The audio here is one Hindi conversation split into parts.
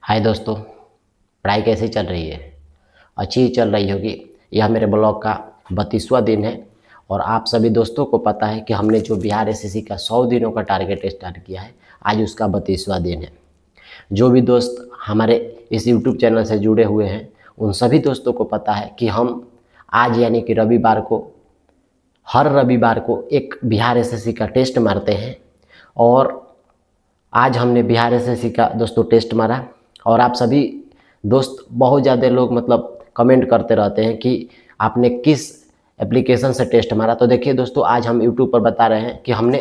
हाय दोस्तों, पढ़ाई कैसी चल रही है? अच्छी ही चल रही होगी। यह मेरे ब्लॉग का 32वां दिन है और आप सभी दोस्तों को पता है कि हमने जो बिहार एसएससी का 100 दिनों का टारगेट स्टार्ट किया है, आज उसका 32वां दिन है। जो भी दोस्त हमारे इस यूट्यूब चैनल से जुड़े हुए हैं, उन सभी दोस्तों को पता है कि हम आज यानी कि हर रविवार को एक बिहार एसएससी का टेस्ट मारते हैं और आज हमने बिहार एसएससी का दोस्तों टेस्ट मारा। और आप सभी दोस्त बहुत ज़्यादा लोग कमेंट करते रहते हैं कि आपने किस एप्लीकेशन से टेस्ट मारा। तो देखिए दोस्तों, आज हम यूट्यूब पर बता रहे हैं कि हमने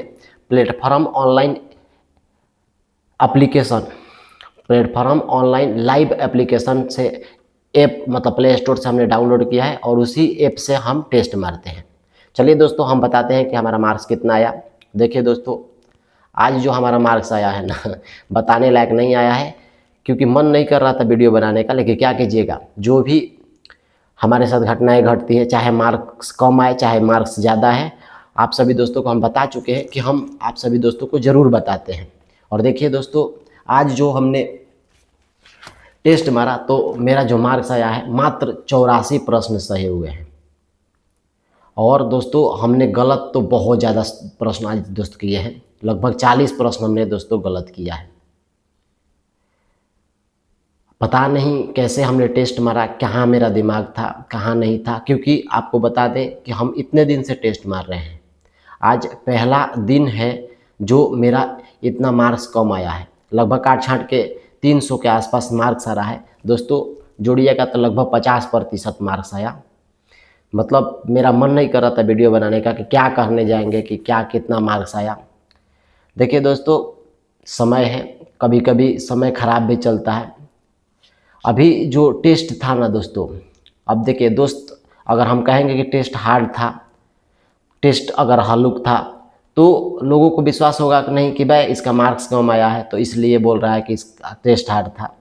platform online application platform online live application से ऐप प्ले स्टोर से हमने डाउनलोड किया है और उसी ऐप से हम टेस्ट मारते हैं। चलिए दोस्तों, हम बताते हैं कि हमारा मार्क्स कितना आया। देखिए दोस्तों, आज जो हमारा मार्क्स आया है ना, बताने लायक नहीं आया है क्योंकि मन नहीं कर रहा था वीडियो बनाने का। लेकिन क्या कीजिएगा, जो भी हमारे साथ घटनाएं घटती है, चाहे मार्क्स कम आए चाहे मार्क्स ज़्यादा है, आप सभी दोस्तों को हम बता चुके हैं कि हम आप सभी दोस्तों को ज़रूर बताते हैं। और देखिए दोस्तों, आज जो हमने टेस्ट मारा तो मेरा जो मार्क्स आया है, मात्र 84 प्रश्न सही हुए हैं। और दोस्तों, हमने गलत तो बहुत ज़्यादा प्रश्न आज दोस्त किए हैं, लगभग 40 प्रश्न हमने दोस्तों गलत किया है। पता नहीं कैसे हमने टेस्ट मारा, कहाँ मेरा दिमाग था कहाँ नहीं था, क्योंकि आपको बता दें कि हम इतने दिन से टेस्ट मार रहे हैं। आज पहला दिन है जो मेरा इतना मार्क्स कम आया है। लगभग काट छाँट के 300 के आसपास मार्क्स आ रहा है दोस्तों। जोड़िएगा तो लगभग 50% मार्क्स आया। मेरा मन नहीं कर रहा था वीडियो बनाने का कि क्या करने जाएंगे, कि क्या कितना मार्क्स आया। देखिए दोस्तों, समय है, कभी कभी समय ख़राब भी चलता है। अभी जो टेस्ट था ना दोस्तों, अब देखिए दोस्त, अगर हम कहेंगे कि टेस्ट हार्ड था, टेस्ट अगर हल्लुक था, तो लोगों को विश्वास होगा कि नहीं कि भाई इसका मार्क्स कम आया है तो इसलिए बोल रहा है कि इसका टेस्ट हार्ड था।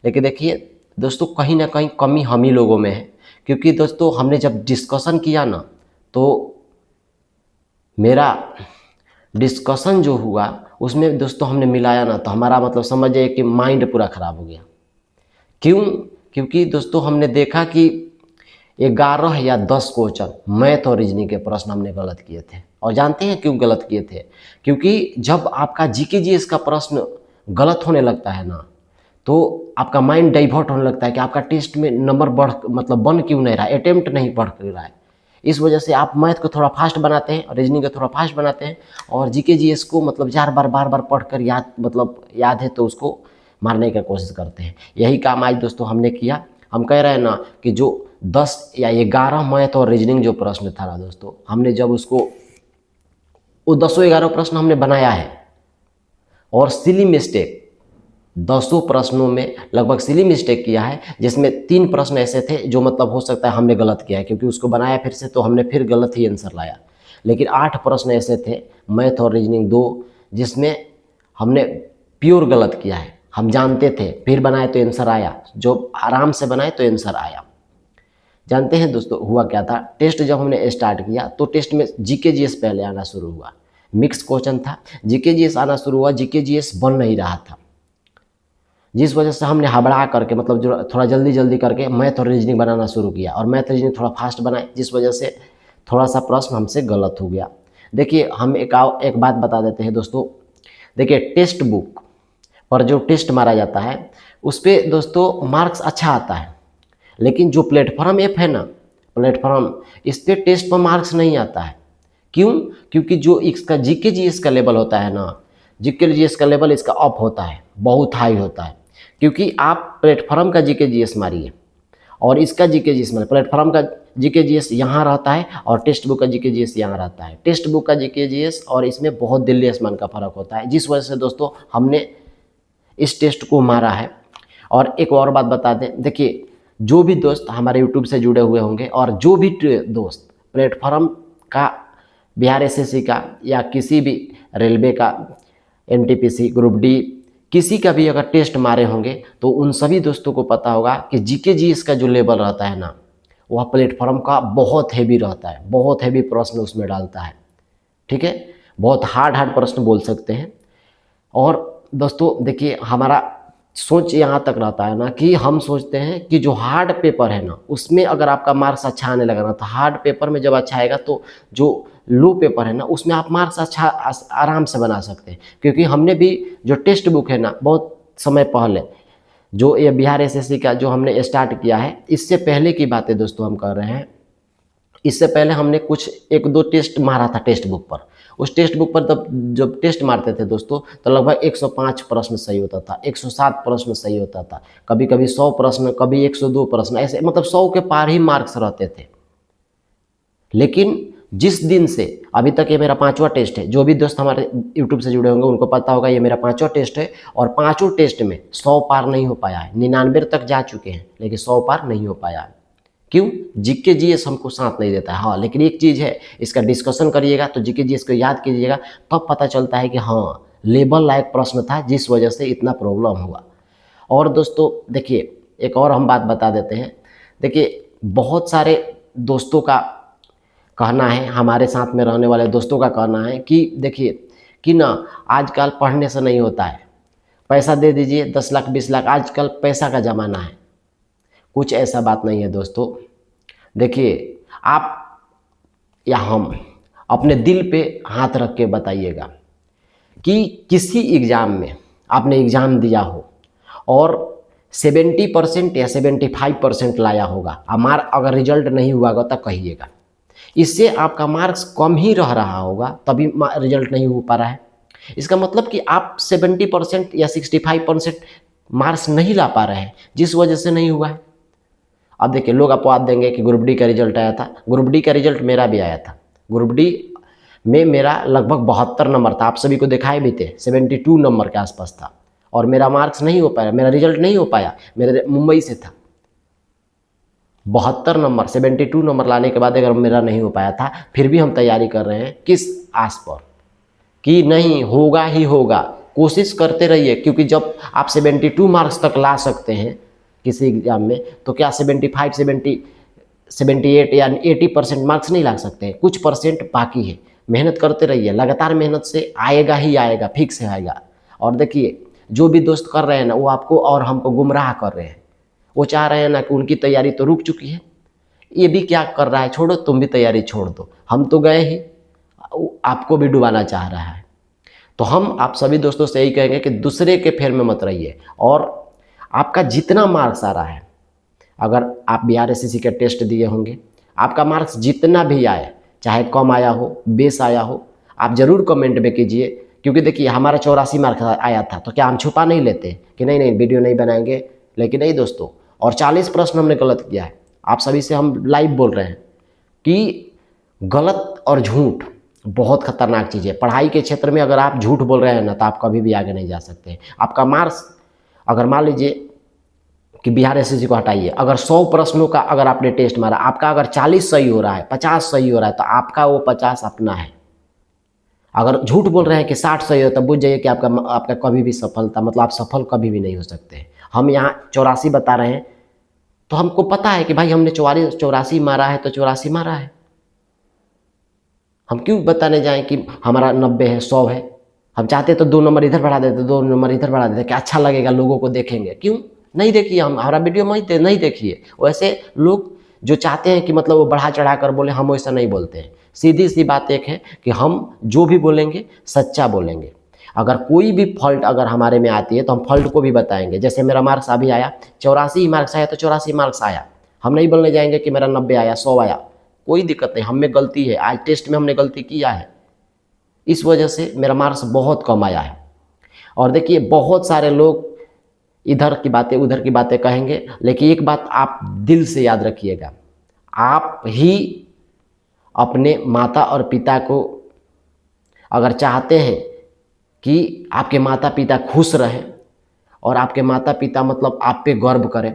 लेकिन देखिए दोस्तों, कहीं ना कहीं कमी हम ही लोगों में है। क्योंकि दोस्तों, हमने जब डिस्कशन किया ना, तो मेरा डिस्कशन जो हुआ उसमें दोस्तों हमने मिलाया ना, तो हमारा समझिए कि माइंड पूरा ख़राब हो गया। क्यों? क्योंकि दोस्तों, हमने देखा कि 11 या 10 क्वेश्चन मैथ और रीजनिंग के प्रश्न हमने गलत किए थे। और जानते हैं क्यों गलत किए थे? क्योंकि जब आपका जीके जीएस का प्रश्न गलत होने लगता है ना, तो आपका माइंड डाइवर्ट होने लगता है कि आपका टेस्ट में नंबर बन क्यों नहीं रहा है, अटेम्प्ट नहीं बढ़ रहा है। इस वजह से आप मैथ को थोड़ा फास्ट बनाते हैं और रीजनिंग को थोड़ा फास्ट बनाते हैं, और जीके जीएस को बार बार पढ़कर याद है तो उसको मारने की कोशिश करते हैं। यही काम आज दोस्तों हमने किया। हम कह रहे हैं ना कि जो 10 या 11 मैथ और रीजनिंग जो प्रश्न था ना दोस्तों, हमने जब उसको वो 10-11 प्रश्न हमने बनाया है, और सिली मिस्टेक 10 प्रश्नों में लगभग सिली मिस्टेक किया है, जिसमें 3 प्रश्न ऐसे थे जो हो सकता है हमने गलत किया है, क्योंकि उसको बनाया फिर से तो हमने फिर गलत ही आंसर लाया। लेकिन 8 प्रश्न ऐसे थे, मैथ और रीजनिंग 2, जिसमें हमने प्योर गलत किया है। हम जानते थे, फिर बनाए तो आंसर आया, जो आराम से बनाए तो आंसर आया। जानते हैं दोस्तों हुआ क्या था? टेस्ट जब हमने स्टार्ट किया तो टेस्ट में जीके जीएस पहले आना शुरू हुआ। मिक्स क्वेश्चन था, जीके जीएस आना शुरू हुआ, जीके जीएस बन नहीं रहा था, जिस वजह से हमने हबड़ा करके जो थोड़ा जल्दी जल्दी करके मैथ और रीजनिंग बनाना शुरू किया, और मैथ रीजनिंग थोड़ा फास्ट बनाए, जिस वजह से थोड़ा सा प्रश्न हमसे गलत हो गया। देखिए, हम एक बात बता देते हैं दोस्तों। देखिए, टेक्स्ट बुक पर जो टेस्ट मारा जाता है उस पर दोस्तों मार्क्स अच्छा आता है, लेकिन जो प्लेटफॉर्म ऐप है ना, प्लेटफॉर्म, इस पर टेस्ट पर मार्क्स नहीं आता है। क्यों? क्योंकि जो इसका जीके जीएस का लेवल होता है ना, जीके जीएस का लेवल इसका अप होता है, बहुत हाई होता है। क्योंकि आप प्लेटफॉर्म का जीके जीएस मारिए और इसका जीके जीएस मारिए, प्लेटफॉर्म का जीके जीएस यहाँ रहता है और टेक्स्ट बुक का जीके जीएस यहाँ रहता है। टेक्स्ट बुक का जीके जीएस और इसमें बहुत दिल्ली आसमान का फ़र्क होता है, जिस वजह से दोस्तों हमने इस टेस्ट को मारा है। और एक और बात बता दें, देखिए, जो भी दोस्त हमारे यूट्यूब से जुड़े हुए होंगे और जो भी दोस्त प्लेटफॉर्म का, बिहार एसएससी का या किसी भी रेलवे का, एनटीपीसी, ग्रुप डी, किसी का भी अगर टेस्ट मारे होंगे, तो उन सभी दोस्तों को पता होगा कि जीके जीएस का जो लेवल रहता है ना, वह प्लेटफॉर्म का बहुत हैवी रहता है, बहुत हैवी प्रश्न उसमें डालता है। ठीक है, बहुत हार्ड प्रश्न बोल सकते हैं। और दोस्तों देखिए, हमारा सोच यहाँ तक रहता है ना कि हम सोचते हैं कि जो हार्ड पेपर है ना उसमें अगर आपका मार्क्स अच्छा आने लगा ना, तो हार्ड पेपर में जब अच्छा आएगा तो जो लो पेपर है ना उसमें आप मार्क्स अच्छा आराम से बना सकते हैं। क्योंकि हमने भी जो टेक्स्ट बुक है ना बहुत समय पहले जो ये बिहार एसएससी का जो हमने स्टार्ट किया है, इससे पहले की बातें दोस्तों हम कर रहे हैं। इससे पहले हमने कुछ एक दो टेस्ट मारा था टेक्स्ट बुक पर। उस टेक्स्ट बुक पर तब जब टेस्ट मारते थे दोस्तों तो लगभग 105 प्रश्न सही होता था, 107 प्रश्न सही होता था, कभी कभी 100 प्रश्न, कभी 102 प्रश्न, ऐसे मतलब 100 के पार ही मार्क्स रहते थे। लेकिन जिस दिन से अभी तक ये मेरा 5वां टेस्ट है, जो भी दोस्त हमारे यूट्यूब से जुड़े होंगे उनको पता होगा ये मेरा 5वां टेस्ट है, और 5 टेस्ट में 100 पार नहीं हो पाया है। 99 तक जा चुके हैं लेकिन 100 पार नहीं हो पाया है। क्यों? जीके जीएस हमको साथ नहीं देता है। हाँ, लेकिन एक चीज़ है, इसका डिस्कशन करिएगा तो जीके जीएस को याद कीजिएगा, तब पता चलता है कि हाँ लेवल लायक प्रश्न था जिस वजह से इतना प्रॉब्लम हुआ। और दोस्तों देखिए एक और हम बात बता देते हैं। देखिए बहुत सारे दोस्तों का कहना है, हमारे साथ में रहने वाले दोस्तों का कहना है कि देखिए कि ना आजकल पढ़ने से नहीं होता है, पैसा दे दीजिए 10 लाख 20 लाख, आजकल पैसा का ज़माना है। कुछ ऐसा बात नहीं है दोस्तों। देखिए आप या हम अपने दिल पे हाथ रख के बताइएगा कि किसी एग्ज़ाम में आपने एग्ज़ाम दिया हो और 70% या 75% लाया होगा, हमारा अगर रिजल्ट नहीं हुआ होगा तो कहिएगा। इससे आपका मार्क्स कम ही रह रहा होगा तभी रिजल्ट नहीं हो पा रहा है। इसका मतलब कि आप 70% या 65% मार्क्स नहीं ला पा रहे हैं जिस वजह से नहीं हुआ है। अब देखिए लोग अपवाद देंगे कि ग्रुप डी का रिजल्ट आया था, ग्रुप डी का रिजल्ट मेरा भी आया था। ग्रुप डी में मेरा लगभग 72 नंबर था, आप सभी को दिखाए भी थे, 72 नंबर के आसपास था, और मेरा मार्क्स नहीं हो पाया, मेरा रिजल्ट नहीं हो पाया। मेरे मुंबई से था, 72 नंबर 72 नंबर लाने के बाद अगर मेरा नहीं हो पाया था, फिर भी हम तैयारी कर रहे हैं किस आस पर कि नहीं होगा ही होगा। कोशिश करते रहिए, क्योंकि जब आप 72 मार्क्स तक ला सकते हैं किसी एग्जाम में, तो क्या 75 78 या 80% मार्क्स नहीं ला सकते हैं? कुछ परसेंट बाकी है। मेहनत करते रहिए, लगातार मेहनत से आएगा ही आएगा, फिक्स है आएगा। और देखिए जो भी दोस्त कर रहे हैं ना वो आपको और हमको गुमराह कर रहे हैं। वो चाह रहे हैं ना कि उनकी तैयारी तो रुक चुकी है, ये भी क्या कर रहा है, छोड़ो तुम भी तैयारी छोड़ दो, हम तो गए ही, आपको भी डुबाना चाह रहा है। तो हम आप सभी दोस्तों से यही कहेंगे कि दूसरे के फेर में मत रहिए, और आपका जितना मार्क्स आ रहा है, अगर आप बिहार एसएससी का टेस्ट दिए होंगे, आपका मार्क्स जितना भी आए, चाहे कम आया हो बेस आया हो, आप ज़रूर कमेंट में कीजिए। क्योंकि देखिए हमारा 84 मार्क्स आया था, तो क्या हम छुपा नहीं लेते कि नहीं नहीं वीडियो नहीं बनाएंगे? लेकिन नहीं दोस्तों, और 40 प्रश्न हमने गलत किया है। आप सभी से हम लाइव बोल रहे हैं कि गलत और झूठ बहुत खतरनाक चीज़ है। पढ़ाई के क्षेत्र में अगर आप झूठ बोल रहे हैं ना तो आप कभी भी आगे नहीं जा सकते। आपका मार्क्स अगर मान लीजिए कि बिहार एसएससी को हटाइए, अगर 100 प्रश्नों का अगर आपने टेस्ट मारा, आपका अगर 40 सही हो रहा है, 50 सही हो रहा है, तो आपका वो 50 अपना है। अगर झूठ बोल रहे हैं कि 60 सही हो, तब बुझ जाइए कि आपका कभी भी सफलता मतलब आप सफल कभी भी नहीं हो सकते। हम यहाँ 84 बता रहे हैं तो हमको पता है कि भाई हमने 84 मारा है तो 84 मारा है। हम क्यों बताने जाएं कि हमारा 90 है 100 है? हम चाहते तो 2 नंबर इधर बढ़ा देते, 2 नंबर इधर बढ़ा देते, क्या अच्छा लगेगा, लोगों को देखेंगे। क्यों नहीं देखिए, हम हमारा वीडियो नहीं देखिए। वैसे लोग जो चाहते हैं कि मतलब वो बढ़ा चढ़ा कर बोले, हम वैसा नहीं बोलते हैं। सीधी सी बात एक है कि हम जो भी बोलेंगे सच्चा बोलेंगे। अगर कोई भी फॉल्ट अगर हमारे में आती है तो हम फॉल्ट को भी बताएंगे। जैसे मेरा मार्क्स अभी आया 84 मार्क्स आया तो 84 मार्क्स आया, हम नहीं बोलने जाएंगे कि मेरा 90 आया 100 आया। कोई दिक्कत नहीं, हम में गलती है, आज टेस्ट में हमने गलती किया है, इस वजह से मेरा मार्क्स बहुत कम आया है। और देखिए बहुत सारे लोग इधर की बातें उधर की बातें कहेंगे, लेकिन एक बात आप दिल से याद रखिएगा, आप ही अपने माता और पिता को अगर चाहते हैं कि आपके माता पिता खुश रहें और आपके माता पिता मतलब आप पे गर्व करें,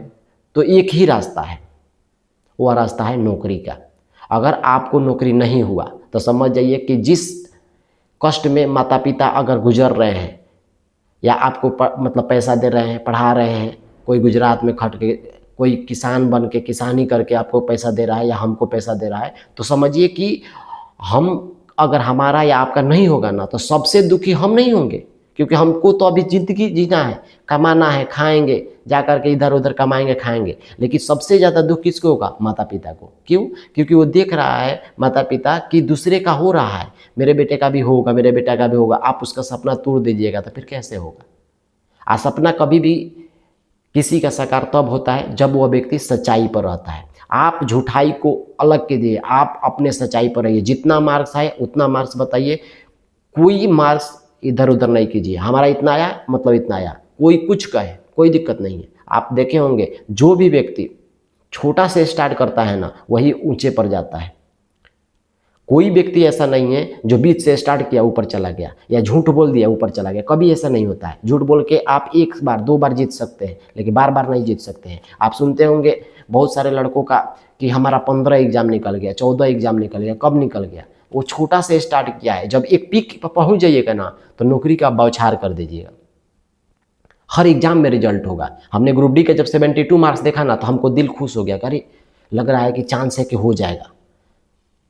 तो एक ही रास्ता है, वह रास्ता है नौकरी का। अगर आपको नौकरी नहीं हुआ तो समझ जाइए कि जिस कष्ट में माता पिता अगर गुजर रहे हैं या आपको मतलब पैसा दे रहे हैं, पढ़ा रहे हैं, कोई गुजरात में खट के, कोई किसान बन के किसानी करके आपको पैसा दे रहा है या हमको पैसा दे रहा है, तो समझिए कि हम अगर हमारा या आपका नहीं होगा ना तो सबसे दुखी हम नहीं होंगे, क्योंकि हमको तो अभी ज़िंदगी जीना है, कमाना है, खाएंगे, जा कर के इधर उधर कमाएंगे खाएंगे। लेकिन सबसे ज़्यादा दुख किसको होगा? माता पिता को। क्यों? क्योंकि वो देख रहा है माता पिता कि दूसरे का हो रहा है, मेरे बेटे का भी होगा, मेरे बेटा का भी होगा। आप उसका सपना तोड़ दीजिएगा तो फिर कैसे होगा? सपना कभी भी किसी का साकार तब होता है जब वह व्यक्ति सच्चाई पर रहता है। आप झूठाई को अलग कीजिए, आप अपने सच्चाई पर रहिए। जितना मार्क्स आए उतना मार्क्स बताइए, कोई मार्क्स इधर उधर नहीं कीजिए। हमारा इतना आया मतलब इतना आया, कोई कुछ कहे कोई दिक्कत नहीं है। आप देखे होंगे जो भी व्यक्ति छोटा से स्टार्ट करता है ना, वही ऊंचे पर जाता है। कोई व्यक्ति ऐसा नहीं है जो बीच से स्टार्ट किया ऊपर चला गया, या झूठ बोल दिया ऊपर चला गया। कभी ऐसा नहीं होता है। झूठ बोल के आप एक बार दो बार जीत सकते हैं, लेकिन बार बार नहीं जीत सकते हैं। आप सुनते होंगे बहुत सारे लड़कों का कि हमारा 15 एग्जाम निकल गया, 14 एग्जाम निकल गया। कब निकल गया? वो छोटा से स्टार्ट किया है। जब एक पीक पर पहुँच जाइएगा ना, तो नौकरी का बौछार कर दीजिएगा। हर एग्जाम में रिजल्ट होगा। हमने ग्रुप डी के जब 72 मार्क्स देखा ना, तो हमको दिल खुश हो गया, अरे लग रहा है कि चांस है कि हो जाएगा।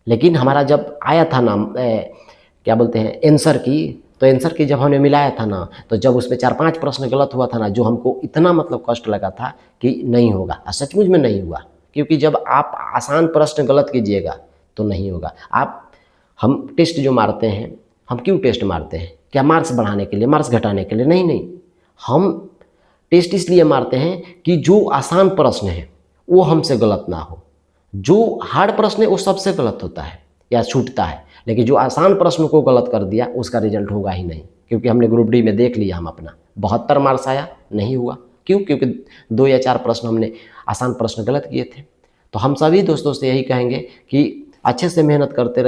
लेकिन हमारा जब आया था ना क्या बोलते हैं आंसर की, तो आंसर की जब हमने मिलाया था ना, तो जब उसमें 4-5 प्रश्न गलत हुआ था ना, जो हमको इतना मतलब कष्ट लगा था कि नहीं होगा। सचमुच में नहीं हुआ। क्योंकि जब आप आसान प्रश्न गलत कीजिएगा तो नहीं होगा। हम टेस्ट जो मारते हैं, हम क्यों टेस्ट मारते हैं? क्या मार्क्स बढ़ाने के लिए, मार्क्स घटाने के लिए? नहीं नहीं, हम टेस्ट इसलिए मारते हैं कि जो आसान प्रश्न है वो हमसे गलत ना हो। जो हार्ड प्रश्न है वो सबसे गलत होता है या छूटता है, लेकिन जो आसान प्रश्न को गलत कर दिया उसका रिजल्ट होगा ही नहीं। क्योंकि हमने ग्रुप डी में देख लिया, हम अपना 72 मार्क्स आया, नहीं हुआ। क्यों? क्योंकि 2 या 4 प्रश्न हमने आसान प्रश्न गलत किए थे। तो हम सभी दोस्तों से यही कहेंगे कि अच्छे से मेहनत करते रहिए।